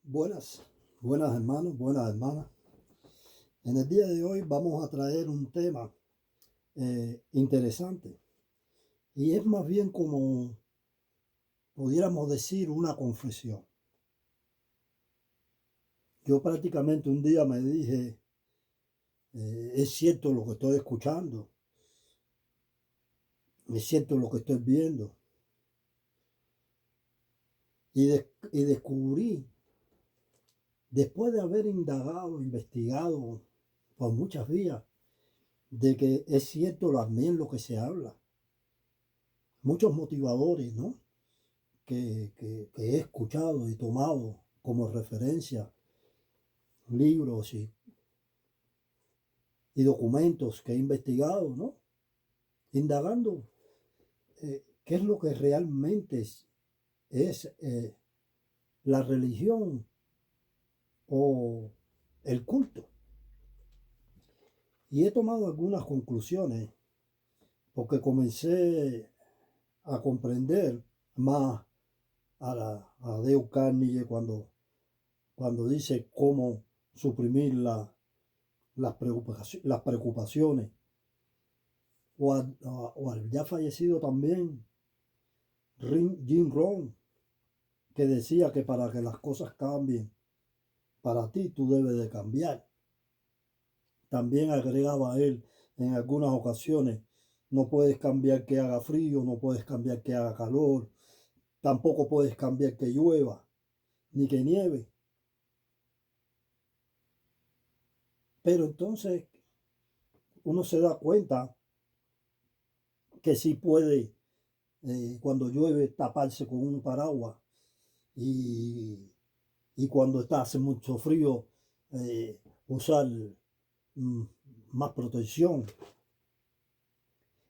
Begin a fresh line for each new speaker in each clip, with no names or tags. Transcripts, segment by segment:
Buenas hermanos, buenas hermanas. En el día de hoy vamos a traer un tema interesante y es más bien como pudiéramos decir una confesión. Yo prácticamente un día me dije, es cierto lo que estoy escuchando, es cierto lo que estoy viendo y descubrí, después de haber indagado, investigado por muchas vías, de que es cierto también lo que se habla. Muchos motivadores, ¿no? que he escuchado y tomado como referencia libros y documentos que he investigado, ¿no? Indagando qué es lo que realmente es la religión o el culto. Y he tomado algunas conclusiones porque comencé a comprender más a Dale Carnegie cuando dice cómo suprimir las preocupaciones, o al ya fallecido también Jim Rohn, que decía que para que las cosas cambien para ti, tú debes de cambiar. También agregaba él en algunas ocasiones, no puedes cambiar que haga frío, no puedes cambiar que haga calor, tampoco puedes cambiar que llueva, ni que nieve. Pero entonces uno se da cuenta que sí puede, cuando llueve, taparse con un paraguas y, y cuando hace mucho frío, usar mm, más protección.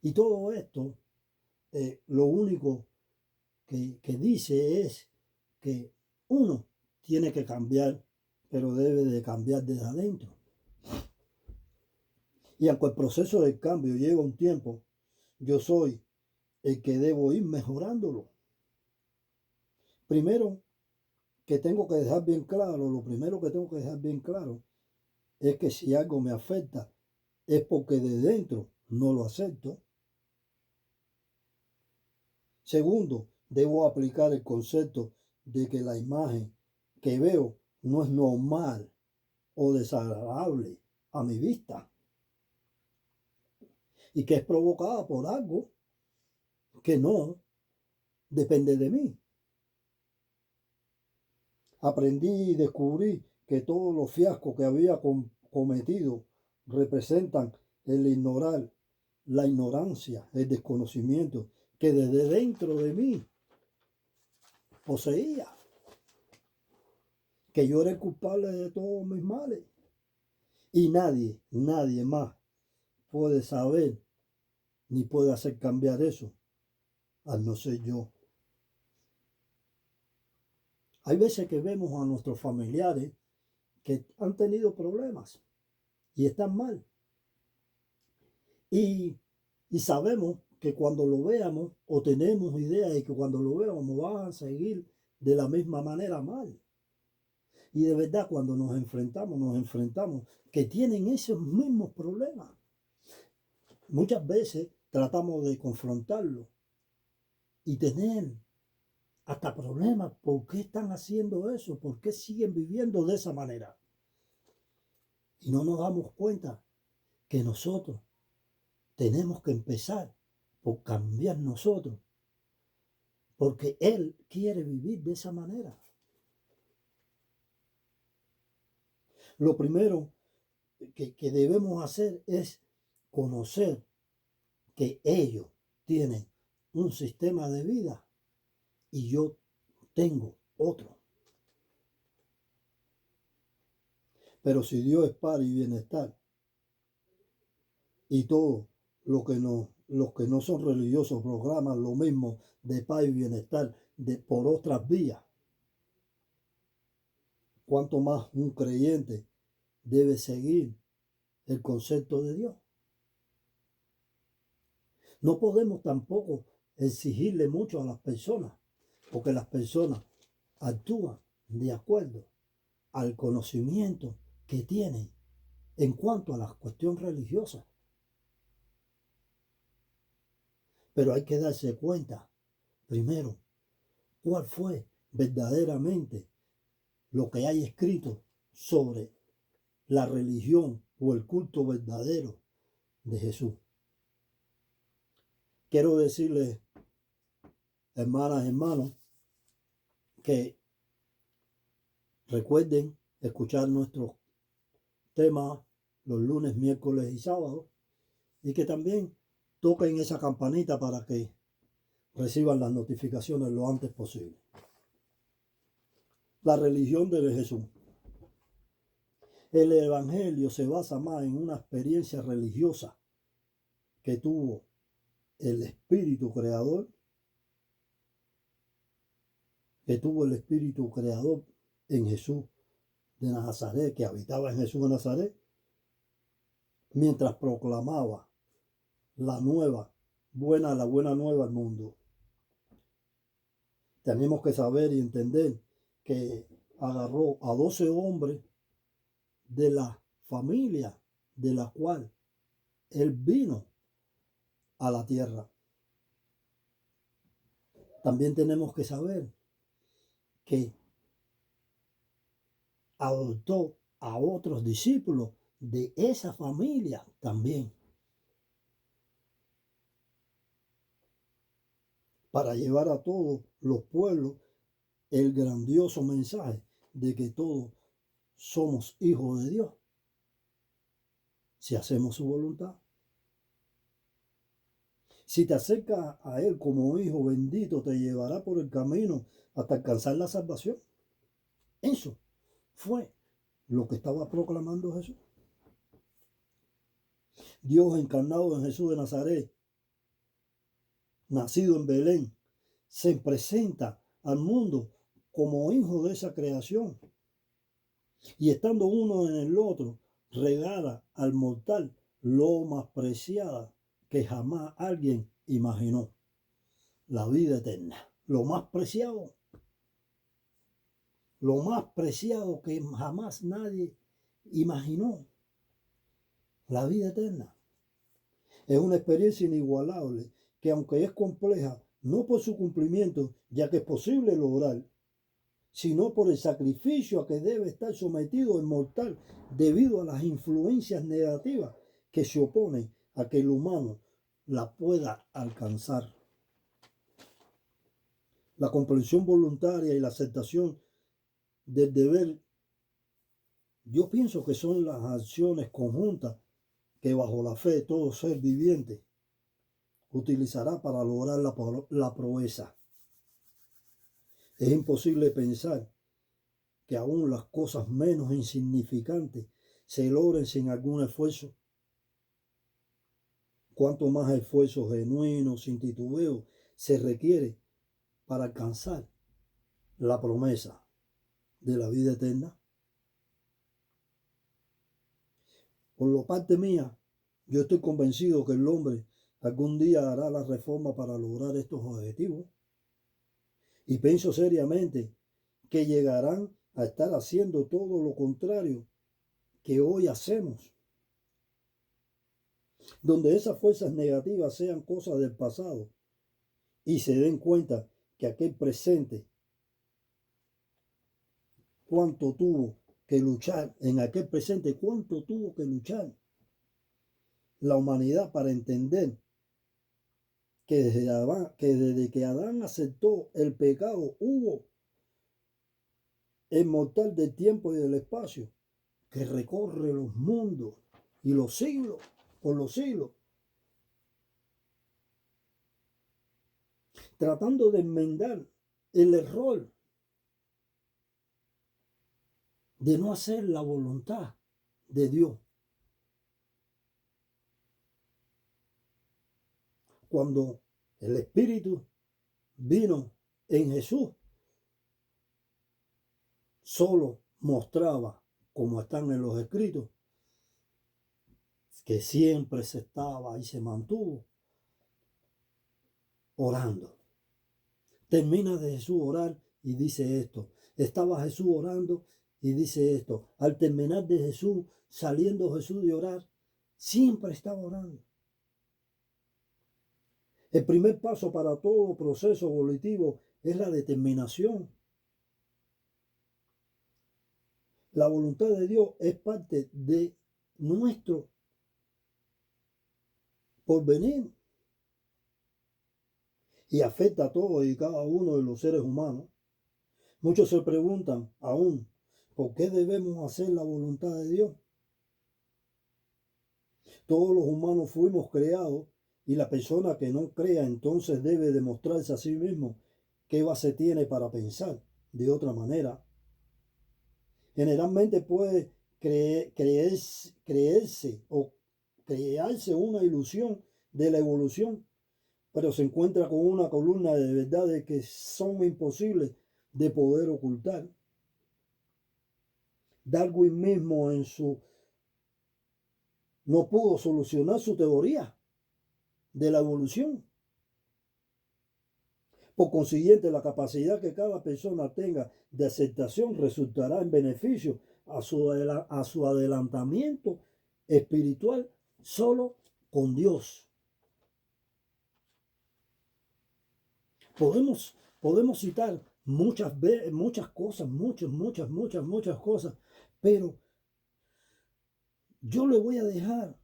Y todo esto, lo único que dice es que uno tiene que cambiar, pero debe de cambiar desde adentro. Y aunque el proceso del cambio lleva un tiempo, yo soy el que debo ir mejorándolo. Primero, que tengo que dejar bien claro, lo primero que tengo que dejar bien claro es que si algo me afecta es porque de dentro no lo acepto. Segundo, debo aplicar el concepto de que la imagen que veo no es normal o desagradable a mi vista y que es provocada por algo que no depende de mí. Aprendí y descubrí que todos los fiascos que había cometido representan el ignorar, la ignorancia, el desconocimiento que desde dentro de mí poseía, que yo era el culpable de todos mis males. Y nadie más puede saber ni puede hacer cambiar eso, al no ser yo. Hay veces que vemos a nuestros familiares que han tenido problemas y están mal. Y, y sabemos que cuando lo veamos, o tenemos idea de que cuando lo veamos van a seguir de la misma manera mal. Y de verdad cuando nos enfrentamos que tienen esos mismos problemas. Muchas veces tratamos de confrontarlo y tener hasta problemas. ¿Por qué están haciendo eso? ¿Por qué siguen viviendo de esa manera? Y no nos damos cuenta que nosotros tenemos que empezar por cambiar nosotros, porque Él quiere vivir de esa manera. Lo primero que debemos hacer es conocer que ellos tienen un sistema de vida y yo tengo otro. Pero si Dios es paz y bienestar y todo los que no son religiosos programan lo mismo de paz y bienestar por otras vías, ¿cuánto más un creyente debe seguir el concepto de Dios? No podemos tampoco exigirle mucho a las personas, porque las personas actúan de acuerdo al conocimiento que tienen en cuanto a la cuestión religiosa. Pero hay que darse cuenta, primero, cuál fue verdaderamente lo que hay escrito sobre la religión o el culto verdadero de Jesús. Quiero decirles, hermanas, hermanos, que recuerden escuchar nuestros temas los lunes, miércoles y sábados, y que también toquen esa campanita para que reciban las notificaciones lo antes posible. La religión de Jesús. El Evangelio se basa más en una experiencia religiosa que tuvo el Espíritu Creador, en Jesús de Nazaret, que habitaba en Jesús de Nazaret, mientras proclamaba la buena nueva al mundo. Tenemos que saber y entender que agarró a 12 hombres de la familia de la cual él vino a la tierra. También tenemos que saber que adoptó a otros discípulos de esa familia también, para llevar a todos los pueblos el grandioso mensaje de que todos somos hijos de Dios si hacemos su voluntad. Si te acercas a Él como hijo bendito, te llevará por el camino hasta alcanzar la salvación. Eso fue lo que estaba proclamando Jesús. Dios encarnado en Jesús de Nazaret, nacido en Belén, se presenta al mundo como hijo de esa creación. Y estando uno en el otro, regala al mortal lo más preciada que jamás alguien imaginó: la vida eterna. Lo más preciado que jamás nadie imaginó: la vida eterna. Es una experiencia inigualable que, aunque es compleja, no por su cumplimiento, ya que es posible lograr, sino por el sacrificio a que debe estar sometido el mortal debido a las influencias negativas que se oponen a que el humano la pueda alcanzar. La comprensión voluntaria y la aceptación del deber, yo pienso que son las acciones conjuntas que bajo la fe todo ser viviente utilizará para lograr la proeza. Es imposible pensar que aún las cosas menos insignificantes se logren sin algún esfuerzo. Cuanto más esfuerzo genuino, sin titubeo, se requiere para alcanzar la promesa de la vida eterna. Por la parte mía, yo estoy convencido que el hombre algún día hará la reforma para lograr estos objetivos. Y pienso seriamente que llegarán a estar haciendo todo lo contrario que hoy hacemos, donde esas fuerzas negativas sean cosas del pasado y se den cuenta que aquel presente, cuánto tuvo que luchar la humanidad para entender que desde que Adán aceptó el pecado, hubo el mortal del tiempo y del espacio que recorre los mundos y los siglos por los siglos, tratando de enmendar el error de no hacer la voluntad de Dios. Cuando el Espíritu vino en Jesús, solo mostraba, como están en los escritos, que siempre se estaba y se mantuvo orando. Termina de Jesús orar y dice esto: estaba Jesús orando Y dice esto, al terminar de Jesús, saliendo Jesús de orar, siempre estaba orando. El primer paso para todo proceso evolutivo es la determinación. La voluntad de Dios es parte de nuestro porvenir y afecta a todos y cada uno de los seres humanos. Muchos se preguntan aún, ¿por qué debemos hacer la voluntad de Dios? Todos los humanos fuimos creados y la persona que no crea entonces debe demostrarse a sí mismo qué base tiene para pensar de otra manera. Generalmente puede creerse o crearse una ilusión de la evolución, pero se encuentra con una columna de verdades que son imposibles de poder ocultar. Darwin mismo no pudo solucionar su teoría de la evolución. Por consiguiente, la capacidad que cada persona tenga de aceptación resultará en beneficio a su adelantamiento espiritual solo con Dios. Podemos citar muchas cosas, muchas cosas, pero yo le voy a dejar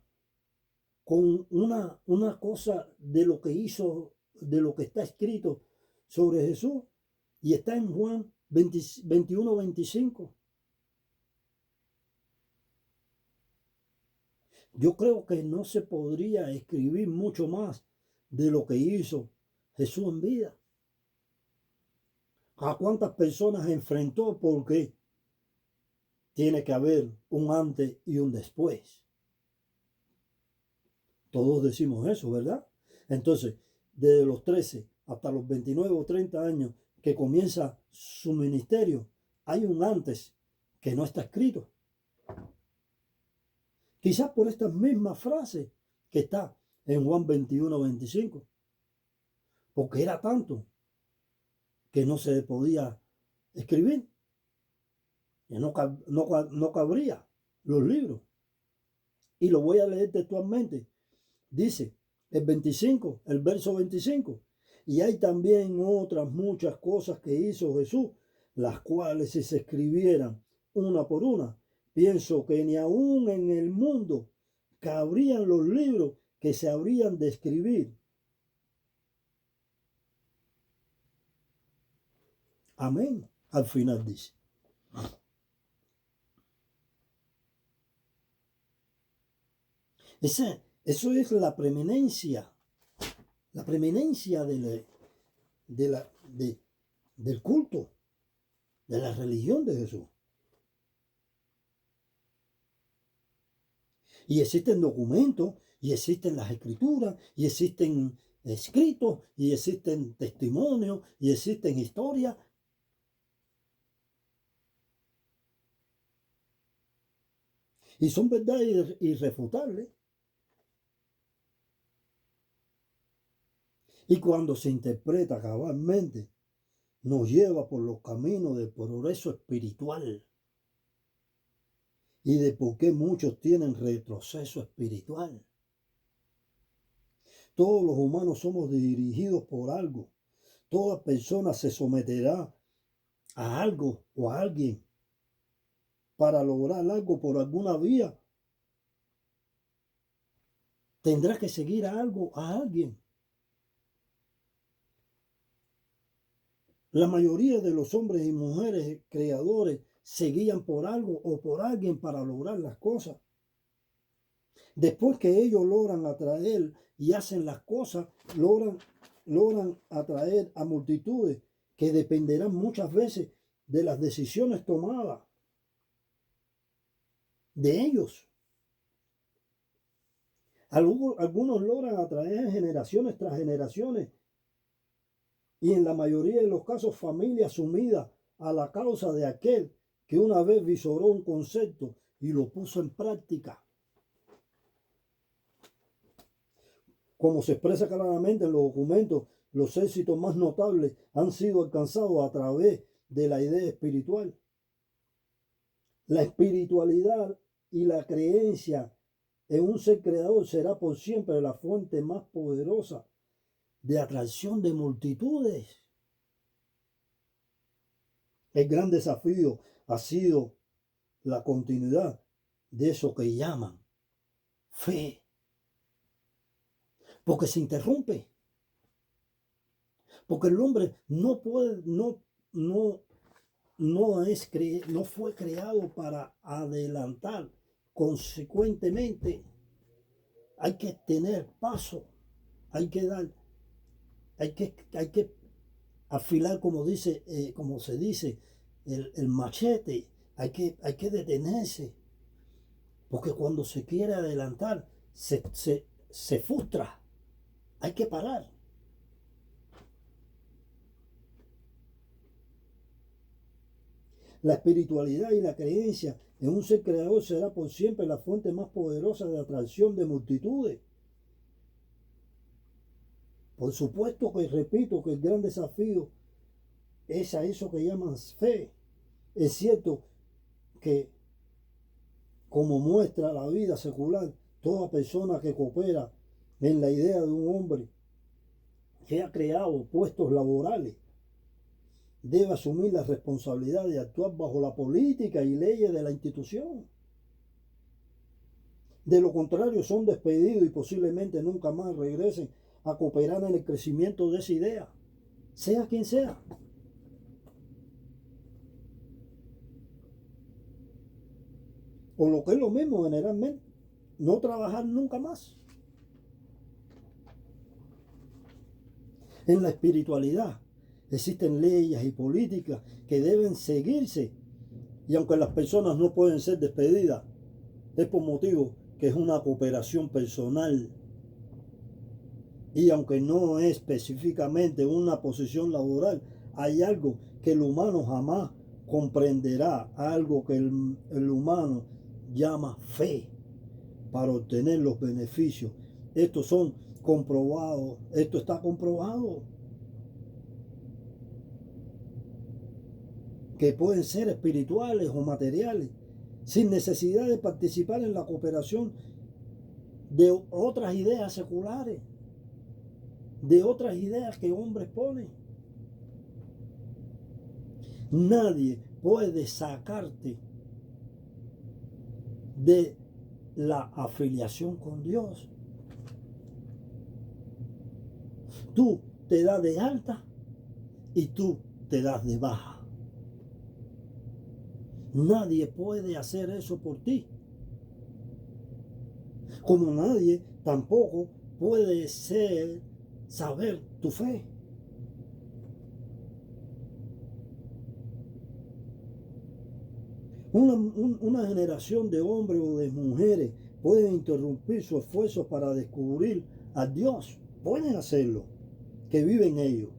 con una cosa de lo que hizo, de lo que está escrito sobre Jesús, y está en Juan 21-25. Yo creo que no se podría escribir mucho más de lo que hizo Jesús en vida. ¿A cuántas personas enfrentó? Porque tiene que haber un antes y un después. Todos decimos eso, ¿verdad? Entonces, desde los 13 hasta los 29 o 30 años que comienza su ministerio, hay un antes que no está escrito. Quizás por esta misma frase que está en Juan 21-25. Porque era tanto que no se podía escribir. Que no cabría los libros. Y lo voy a leer textualmente. Dice el verso 25. Y hay también otras muchas cosas que hizo Jesús, las cuales si se escribieran una por una, pienso que ni aún en el mundo cabrían los libros que se habrían de escribir. Amén. Al final dice. Eso es la preeminencia del culto, de la religión de Jesús. Y existen documentos, y existen las escrituras, y existen escritos, y existen testimonios, y existen historias. Y son verdades irrefutables. Y cuando se interpreta cabalmente, nos lleva por los caminos del progreso espiritual y de por qué muchos tienen retroceso espiritual. Todos los humanos somos dirigidos por algo. Toda persona se someterá a algo o a alguien para lograr algo por alguna vía. Tendrá que seguir a alguien. La mayoría de los hombres y mujeres creadores se guían por algo o por alguien para lograr las cosas. Después que ellos logran atraer y hacen las cosas, logran atraer a multitudes que dependerán muchas veces de las decisiones tomadas de ellos. Algunos logran atraer generaciones tras generaciones y en la mayoría de los casos familias sumidas a la causa de aquel que una vez visoró un concepto y lo puso en práctica. Como se expresa claramente en los documentos, los éxitos más notables han sido alcanzados a través de la idea espiritual. La espiritualidad y la creencia en un ser creador será por siempre la fuente más poderosa de atracción de multitudes. El gran desafío ha sido la continuidad de eso que llaman fe, porque se interrumpe, porque el hombre no puede, no fue creado para adelantar. Consecuentemente, hay que tener paso, hay que dar, hay que afilar, como se dice, el machete, hay que detenerse, porque cuando se quiere adelantar, se frustra, hay que parar. La espiritualidad y la creencia en un ser creador será por siempre la fuente más poderosa de atracción de multitudes. Por supuesto que repito que el gran desafío es a eso que llaman fe. Es cierto que, como muestra la vida secular, toda persona que coopera en la idea de un hombre que ha creado puestos laborales debe asumir la responsabilidad de actuar bajo la política y leyes de la institución. De lo contrario, son despedidos y posiblemente nunca más regresen a cooperar en el crecimiento de esa idea, sea quien sea. O lo que es lo mismo generalmente, no trabajar nunca más. En la espiritualidad existen leyes y políticas que deben seguirse, y aunque las personas no pueden ser despedidas, es por motivo que es una cooperación personal. Y aunque no es específicamente una posición laboral, hay algo que el humano jamás comprenderá, algo que el humano llama fe para obtener los beneficios. Estos son comprobados, esto está comprobado, que pueden ser espirituales o materiales, sin necesidad de participar en la cooperación de otras ideas seculares, de otras ideas que hombres ponen. Nadie puede sacarte de la afiliación con Dios. Tú te das de alta y tú te das de baja. Nadie puede hacer eso por ti. Como nadie tampoco puede saber tu fe. Una generación de hombres o de mujeres pueden interrumpir su esfuerzo para descubrir a Dios. Pueden hacerlo, que viven ellos.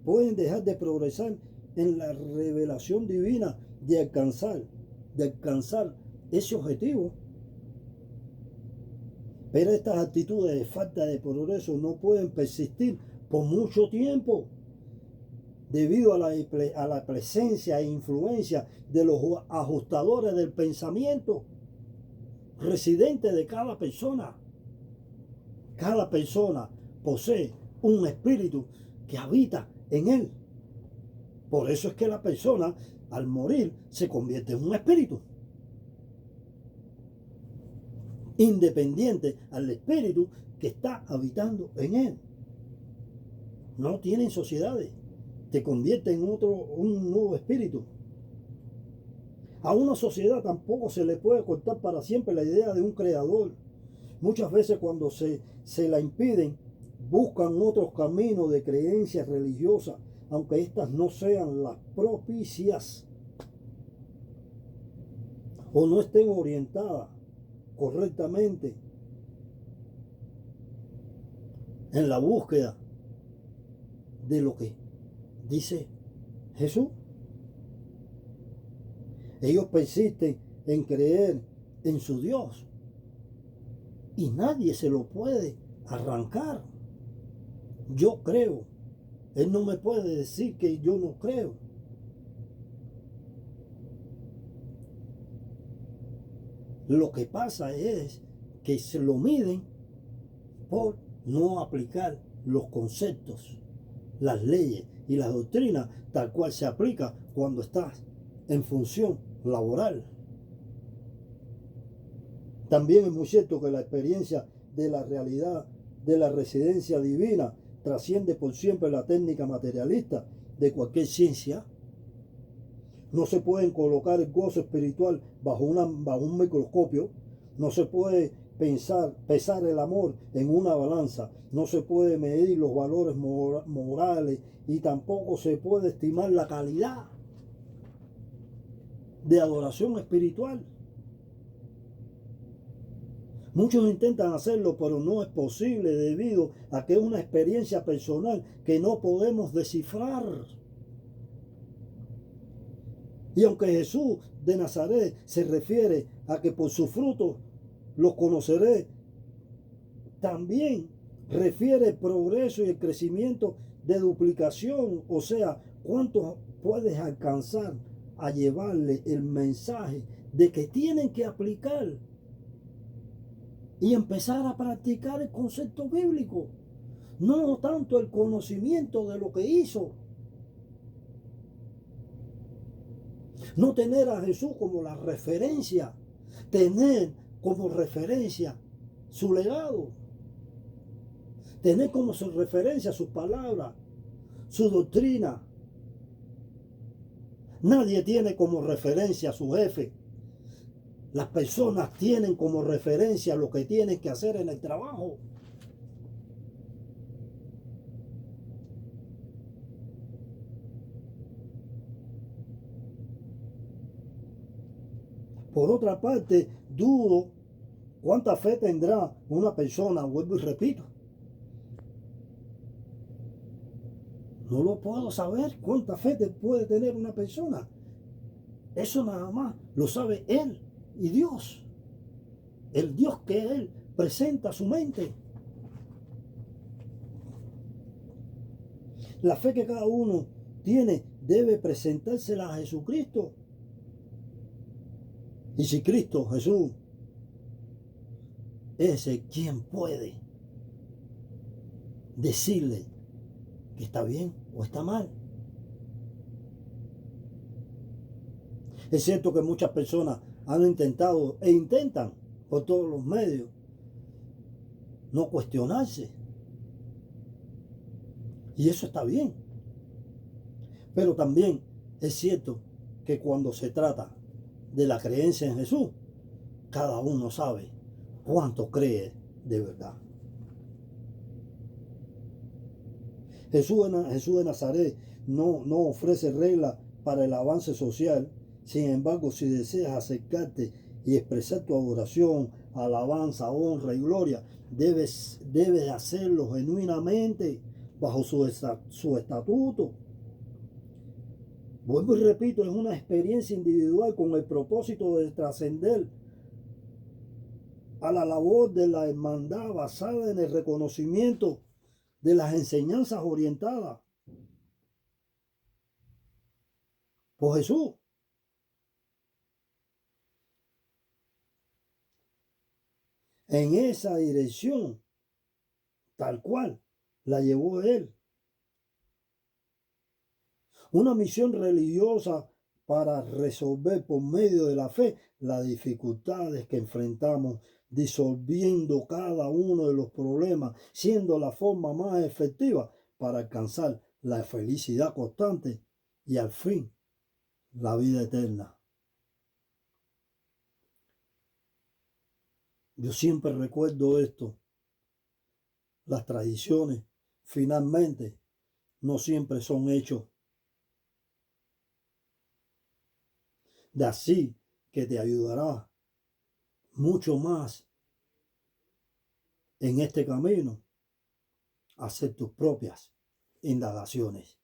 Pueden dejar de progresar en la revelación divina de alcanzar ese objetivo. Pero estas actitudes de falta de progreso no pueden persistir por mucho tiempo, debido a la presencia e influencia de los ajustadores del pensamiento residentes de cada persona. Cada persona posee un espíritu que habita en él. Por eso es que la persona, al morir, se convierte en un espíritu independiente al espíritu que está habitando en él. No tienen sociedades, te convierte en un nuevo espíritu. A una sociedad tampoco se le puede cortar para siempre la idea de un creador. Muchas veces cuando se la impiden, buscan otros caminos de creencias religiosas, aunque éstas no sean las propicias o no estén orientadas correctamente en la búsqueda de lo que dice Jesús. Ellos persisten en creer en su Dios y nadie se lo puede arrancar. Yo creo. Él no me puede decir que yo no creo. Lo que pasa es que se lo miden por no aplicar los conceptos, las leyes y las doctrinas tal cual se aplica cuando estás en función laboral. También es muy cierto que la experiencia de la realidad de la residencia divina trasciende por siempre la técnica materialista de cualquier ciencia. No se pueden colocar el gozo espiritual bajo un microscopio. No se puede pesar el amor en una balanza. No se puede medir los valores morales y tampoco se puede estimar la calidad de adoración espiritual. Muchos intentan hacerlo, pero no es posible debido a que es una experiencia personal que no podemos descifrar. Y aunque Jesús de Nazaret se refiere a que por sus frutos los conoceré, también refiere el progreso y el crecimiento de duplicación, o sea, cuánto puedes alcanzar a llevarle el mensaje de que tienen que aplicar y empezar a practicar el concepto bíblico, no tanto el conocimiento de lo que hizo. No tener a Jesús como la referencia, tener como referencia su legado, tener como su referencia sus palabras, su doctrina. Nadie tiene como referencia a su jefe. Las personas tienen como referencia lo que tienen que hacer en el trabajo. Por otra parte, dudo cuánta fe tendrá una persona, vuelvo y repito. No lo puedo saber cuánta fe puede tener una persona. Eso nada más lo sabe Él y Dios. El Dios que Él presenta a su mente. La fe que cada uno tiene debe presentársela a Jesucristo. Y si Cristo, Jesús, es el quien puede decirle que está bien o está mal. Es cierto que muchas personas han intentado e intentan por todos los medios no cuestionarse. Y eso está bien. Pero también es cierto que cuando se trata de la creencia en Jesús, cada uno sabe cuánto cree de verdad. Jesús de Nazaret no ofrece reglas para el avance social. Sin embargo, si deseas acercarte y expresar tu adoración, alabanza, honra y gloria, debes hacerlo genuinamente bajo su estatuto. Vuelvo y repito, es una experiencia individual con el propósito de trascender a la labor de la hermandad basada en el reconocimiento de las enseñanzas orientadas por Jesús. En esa dirección, tal cual la llevó Él. Una misión religiosa para resolver por medio de la fe las dificultades que enfrentamos, disolviendo cada uno de los problemas, siendo la forma más efectiva para alcanzar la felicidad constante y al fin la vida eterna. Yo siempre recuerdo esto. Las tradiciones finalmente no siempre son hechos. De así que te ayudará mucho más en este camino a hacer tus propias indagaciones.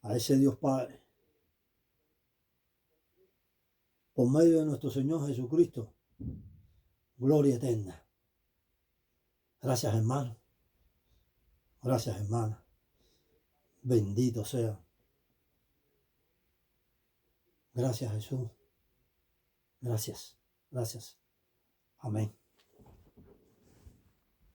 A ese Dios Padre, por medio de nuestro Señor Jesucristo, gloria eterna. Gracias, hermano. Gracias, hermana. Bendito sea Gracias, Jesús. Gracias. Gracias. Amén.